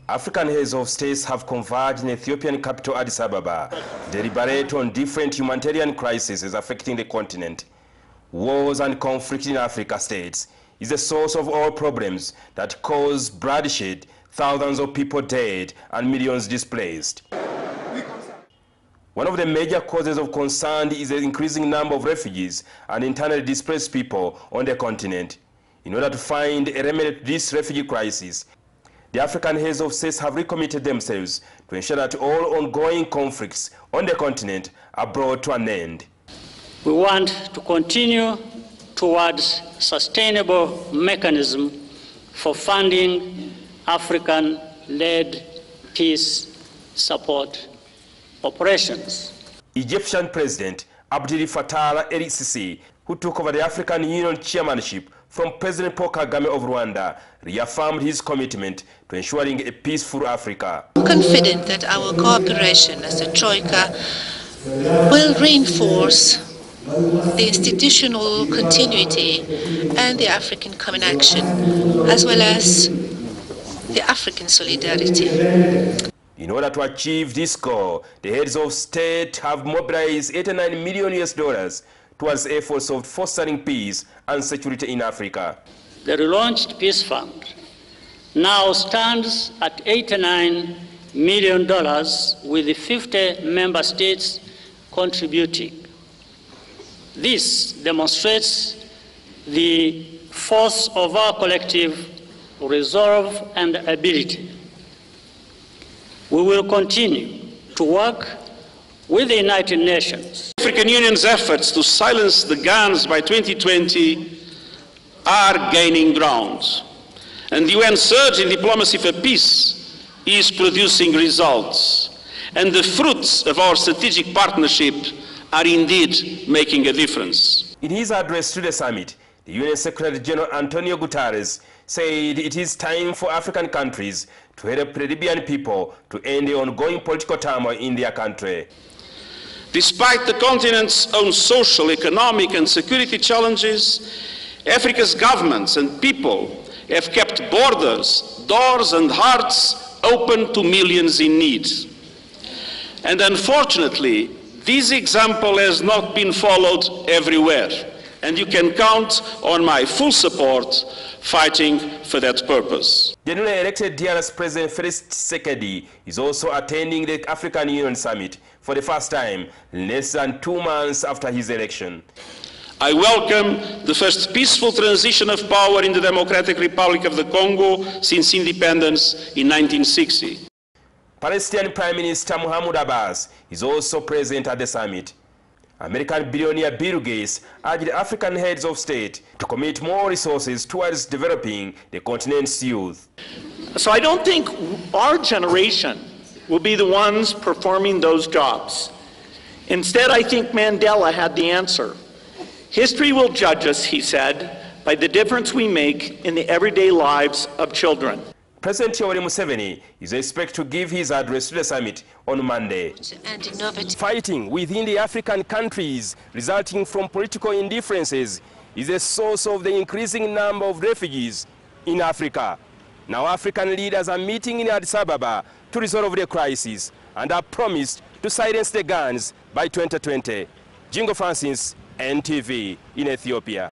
African heads of states have converged in Ethiopian capital Addis Ababa to deliberate on different humanitarian crises affecting the continent. Wars and conflict in Africa states is the source of all problems that cause bloodshed, thousands of people dead and millions displaced. One of the major causes of concern is the increasing number of refugees and internally displaced people on the continent. In order to find a remedy to this refugee crisis, the African heads of states have recommitted themselves to ensure that all ongoing conflicts on the continent are brought to an end. We want to continue towards sustainable mechanism for funding African-led peace support operations. Egyptian President Abdel Fattah el-Sisi, who took over the African Union chairmanship from President Paul Kagame of Rwanda, reaffirmed his commitment to ensuring a peaceful Africa. I'm confident that our cooperation as a Troika will reinforce the institutional continuity and the African common action, as well as the African solidarity. In order to achieve this goal, the heads of state have mobilized $89 million towards efforts of fostering peace and security in Africa. The relaunched Peace Fund now stands at $89 million, with the 50 member states contributing. This demonstrates the force of our collective resolve and ability. We will continue to work with the United Nations. The African Union's efforts to silence the guns by 2020 are gaining ground, and the UN surge in diplomacy for peace is producing results, and the fruits of our strategic partnership are indeed making a difference. In his address to the summit, the UN Secretary General Antonio Guterres said it is time for African countries to help the Libyan people to end the ongoing political turmoil in their country. Despite the continent's own social, economic and security challenges, Africa's governments and people have kept borders, doors and hearts open to millions in need. And unfortunately, this example has not been followed everywhere, and you can count on my full support fighting for that purpose. The newly elected DRC President Felix Tshisekedi is also attending the African Union Summit for the first time, less than 2 months after his election. I welcome the first peaceful transition of power in the Democratic Republic of the Congo since independence in 1960. Palestinian Prime Minister Mahmoud Abbas is also present at the summit. American billionaire Bill Gates urged African heads of state to commit more resources towards developing the continent's youth. So I don't think our generation will be the ones performing those jobs. Instead, I think Mandela had the answer. History will judge us, he said, by the difference we make in the everyday lives of children. President Yoweri Museveni is expected to give his address to the summit on Monday. Fighting within the African countries resulting from political indifferences is a source of the increasing number of refugees in Africa. Now African leaders are meeting in Addis Ababa to resolve the crisis and are promised to silence the guns by 2020. Jingo Francis, NTV in Ethiopia.